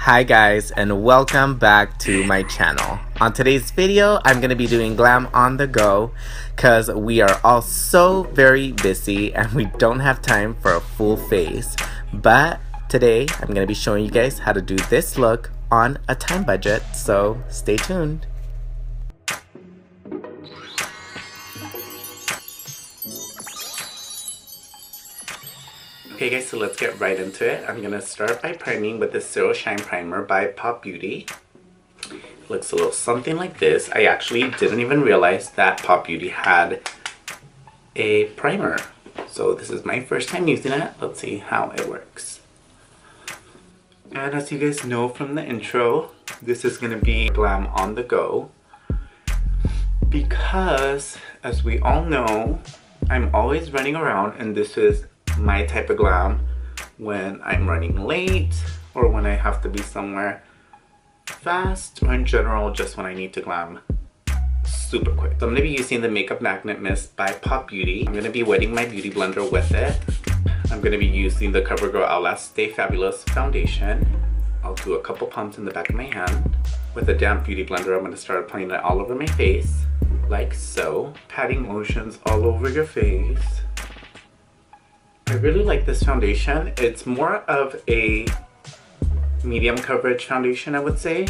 Hi guys, and welcome back to my channel. On today's video, I'm going to be doing glam on the go because we are all so very busy and we don't have time for a full face. But today, I'm going to be showing you guys how to do this look on a time budget, so stay tuned. Okay guys, so let's get right into it. I'm going to start by priming with the Zero Shine Primer by Pop Beauty. It looks a little something like this. I actually didn't even realize that Pop Beauty had a primer. So this is my first time using it. Let's see how it works. And as you guys know from the intro, this is going to be glam on the go. Because, as we all know, I'm always running around, and this is my type of glam when I'm running late or when I have to be somewhere fast, or in general just when I need to glam super quick. So I'm going to be using the Makeup Magnet Mist by Pop Beauty. I'm going to be wetting my beauty blender with it. I'm going to be using the CoverGirl Outlast Stay Fabulous foundation. I'll do a couple pumps in the back of my hand. With a damp beauty blender, I'm going to start applying it all over my face, like so. Patting motions all over your face. I really like this foundation. It's more of a medium coverage foundation, I would say,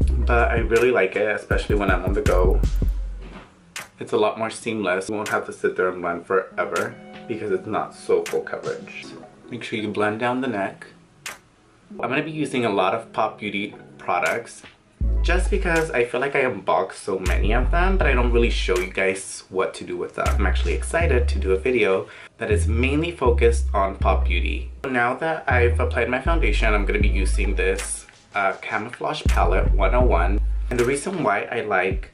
but I really like it, especially when I'm on the go. It's a lot more seamless. You won't have to sit there and blend forever because it's not so full coverage. Make sure you blend down the neck. I'm going to be using a lot of Pop Beauty products just because I feel like I unboxed so many of them, but I don't really show you guys what to do with them. I'm actually excited to do a video that is mainly focused on Pop Beauty. Now that I've applied my foundation, I'm going to be using this Camouflage Palette 101. And the reason why I like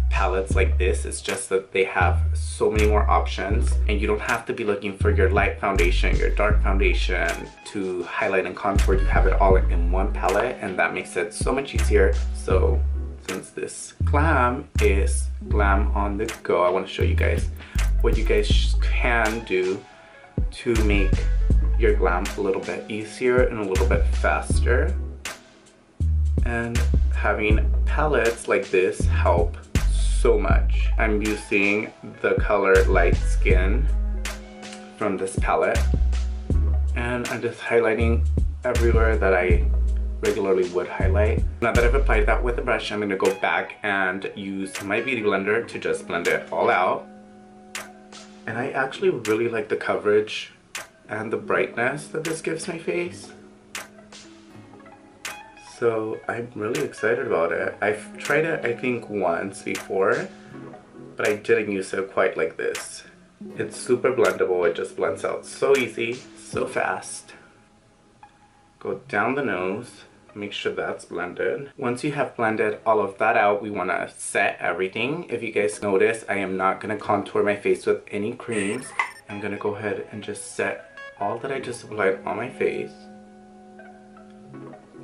palettes like this is just that they have so many more options, and you don't have to be looking for your light foundation, your dark foundation to highlight and contour. You have it all in one palette, and that makes it so much easier. So since this glam is glam on the go, I want to show you guys what you guys can do to make your glam a little bit easier and a little bit faster. And having palettes like this help so much. I'm using the color Light Skin from this palette, and I'm just highlighting everywhere that I regularly would highlight. Now that I've applied that with a brush, I'm going to go back and use my beauty blender to just blend it all out. And I actually really like the coverage and the brightness that this gives my face. So I'm really excited about it. I've tried it I think once before, but I didn't use it quite like this. It's super blendable. It just blends out so easy, so fast. Go down the nose, make sure that's blended. Once you have blended all of that out, we want to set everything. If you guys notice, I am not going to contour my face with any creams. I'm going to go ahead and just set all that I just applied on my face.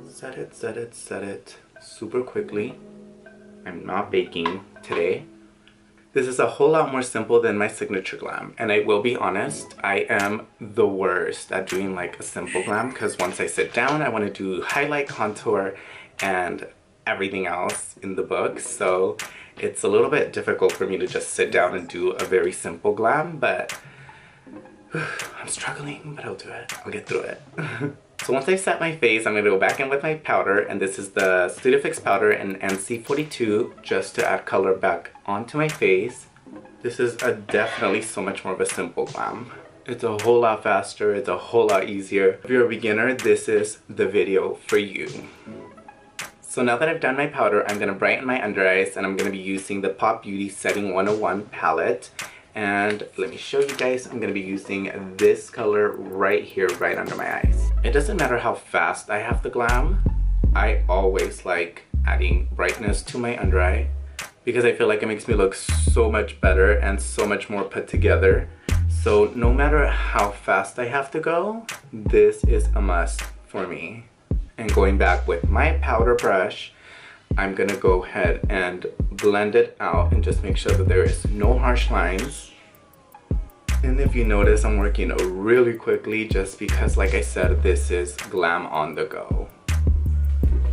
Set it, set it, set it super quickly. I'm not baking today. This is a whole lot more simple than my signature glam, and I will be honest, I am the worst at doing like a simple glam because once I sit down, I want to do highlight, contour, and everything else in the book. So it's a little bit difficult for me to just sit down and do a very simple glam, but I'm struggling, but I'll do it. I'll get through it. So once I've set my face, I'm going to go back in with my powder, and this is the Studio Fix powder in NC42 just to add color back onto my face. This is definitely so much more of a simple glam. It's a whole lot faster, it's a whole lot easier. If you're a beginner, this is the video for you. So now that I've done my powder, I'm going to brighten my under eyes, and I'm going to be using the Pop Beauty Setting 101 palette. And let me show you guys, I'm going to be using this color right here, right under my eyes. It doesn't matter how fast I have the glam, I always like adding brightness to my under eye because I feel like it makes me look so much better and so much more put together. So no matter how fast I have to go, this is a must for me. And going back with my powder brush, I'm gonna go ahead and blend it out and just make sure that there is no harsh lines. And if you notice, I'm working really quickly just because, like I said, this is glam on the go.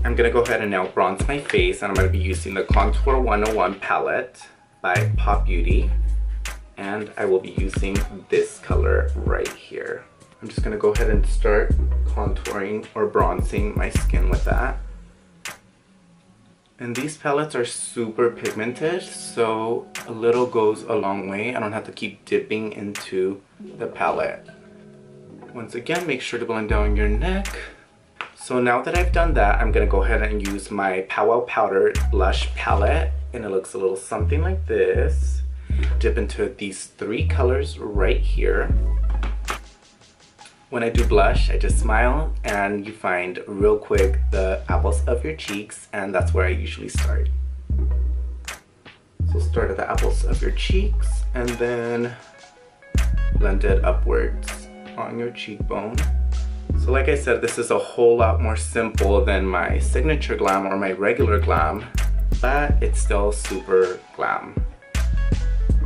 I'm gonna go ahead and now bronze my face, and I'm gonna be using the Contour 101 palette by Pop Beauty. And I will be using this color right here. I'm just gonna go ahead and start contouring or bronzing my skin with that. And these palettes are super pigmented, so a little goes a long way. I don't have to keep dipping into the palette. Once again, make sure to blend down your neck. So now that I've done that, I'm gonna go ahead and use my Powwow Powder Blush palette, and it looks a little something like this. Dip into these 3 colors right here. When I do blush, I just smile, and you find real quick the apples of your cheeks, and that's where I usually start. So start at the apples of your cheeks, and then blend it upwards on your cheekbone. So like I said, this is a whole lot more simple than my signature glam or my regular glam, but it's still super glam.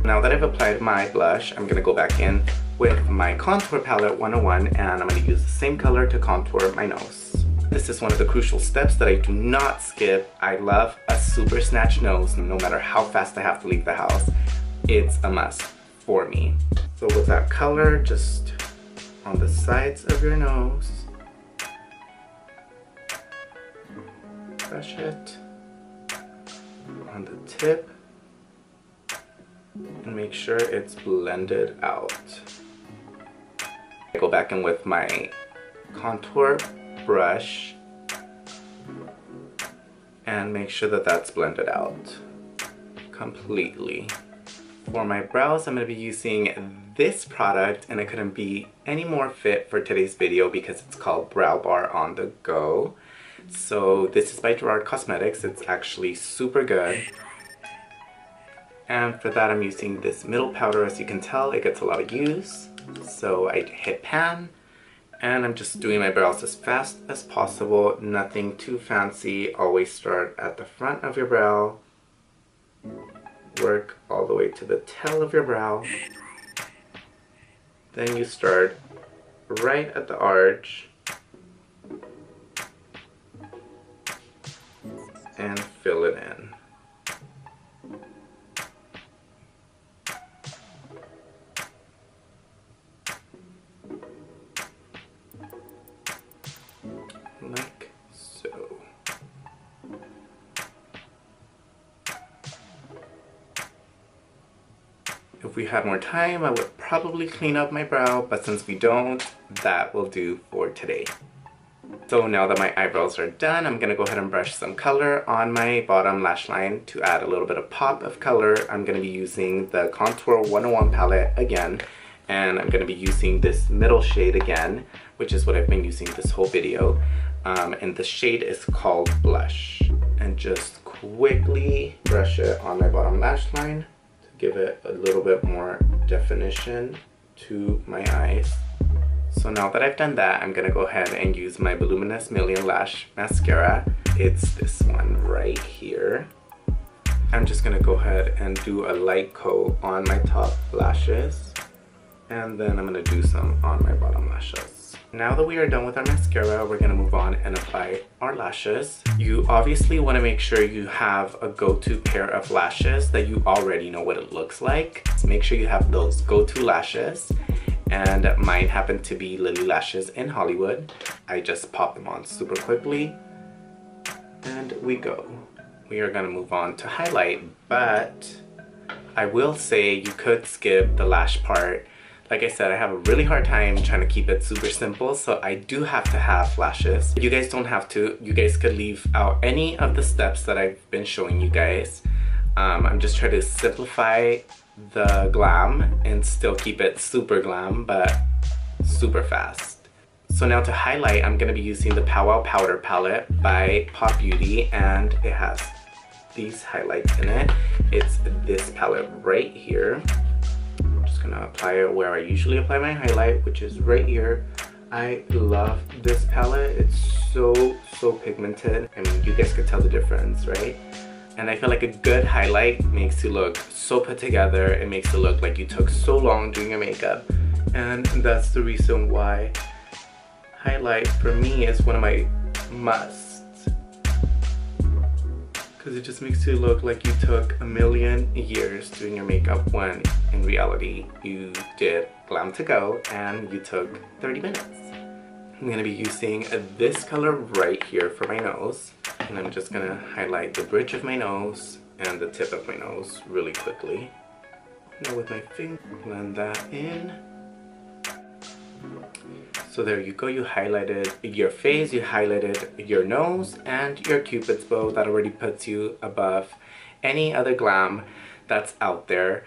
Now that I've applied my blush, I'm gonna go back in with my contour palette 101, and I'm gonna use the same color to contour my nose. This is one of the crucial steps that I do not skip. I love a super snatch nose, no matter how fast I have to leave the house. It's a must for me. So with that color, just on the sides of your nose, brush it on the tip, and make sure it's blended out. I go back in with my contour brush and make sure that that's blended out completely. For my brows, I'm going to be using this product, and it couldn't be any more fit for today's video because it's called Brow Bar on the Go. So this is by Gerard Cosmetics. It's actually super good. And for that, I'm using this middle powder. As you can tell, it gets a lot of use. So I hit pan, and I'm just doing my brows as fast as possible. Nothing too fancy. Always start at the front of your brow. Work all the way to the tail of your brow. Then you start right at the arch and fill it in. Like so. If we had more time, I would probably clean up my brow, but since we don't, that will do for today. So now that my eyebrows are done, I'm gonna go ahead and brush some color on my bottom lash line to add a little bit of pop of color. I'm gonna be using the Contour 101 palette again, and I'm gonna be using this middle shade again, which is what I've been using this whole video. And the shade is called Blush. And just quickly brush it on my bottom lash line to give it a little bit more definition to my eyes. So now that I've done that, I'm gonna go ahead and use my Voluminous Million Lash Mascara. It's this one right here. I'm just gonna go ahead and do a light coat on my top lashes, and then I'm gonna do some on my bottom lashes. Now that we are done with our mascara, we're gonna move on and apply our lashes. You obviously wanna make sure you have a go-to pair of lashes that you already know what it looks like. So make sure you have those go-to lashes. And mine happen to be Lilly lashes in Hollywood. I just pop them on super quickly, and we go. We are gonna move on to highlight, but I will say you could skip the lash part. Like I said, I have a really hard time trying to keep it super simple, so I do have to have lashes. You guys don't have to. You guys could leave out any of the steps that I've been showing you guys. I'm just trying to simplify the glam and still keep it super glam, but super fast. So now to highlight, I'm gonna be using the Powwow Powder palette by Pop Beauty, and it has these highlights in it. It's this palette right here. I'm just gonna apply it where I usually apply my highlight, which is right here. I love this palette. It's so pigmented. I mean, you guys could tell the difference, right? And I feel like a good highlight makes you look so put together. It makes it look like you took so long doing your makeup. And that's the reason why highlight for me is one of my musts. because it just makes you look like you took a million years doing your makeup when in reality you did Glam to Go and you took 30 minutes. I'm going to be using this color right here for my nose, and I'm just going to highlight the bridge of my nose and the tip of my nose really quickly. Now with my finger, blend that in. So there you go, you highlighted your face, you highlighted your nose, and your Cupid's bow. That already puts you above any other glam that's out there.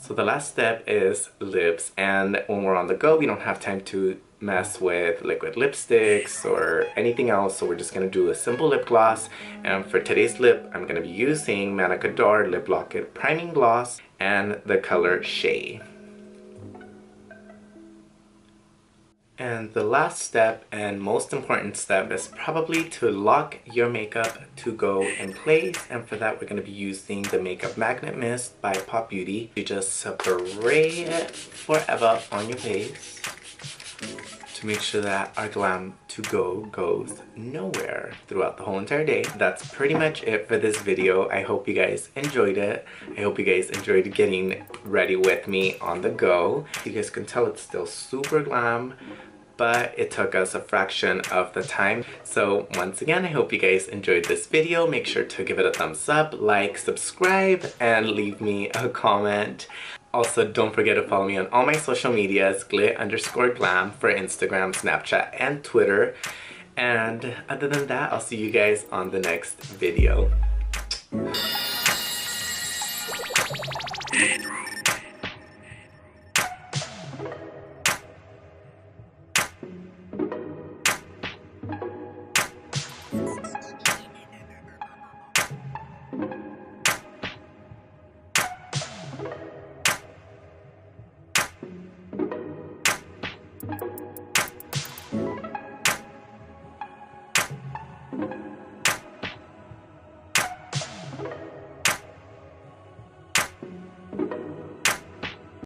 So the last step is lips, and when we're on the go, we don't have time to mess with liquid lipsticks or anything else, so we're just going to do a simple lip gloss. And for today's lip, I'm going to be using Manna Kadar Lip Locket Priming Gloss and the color Shea. And the last step and most important step is probably to lock your makeup to go in place, and for that we're going to be using the Makeup Magnet Mist by Pop Beauty. You just spray it forever on your face to make sure that our glam to go goes nowhere throughout the whole entire day. That's pretty much it for this video. I hope you guys enjoyed it. I hope you guys enjoyed getting ready with me on the go. You guys can tell it's still super glam, but it took us a fraction of the time. So once again, I hope you guys enjoyed this video. Make sure to give it a thumbs up, like, subscribe, and leave me a comment. Also, don't forget to follow me on all my social medias, glit_glam for Instagram, Snapchat, and Twitter. And other than that, I'll see you guys on the next video.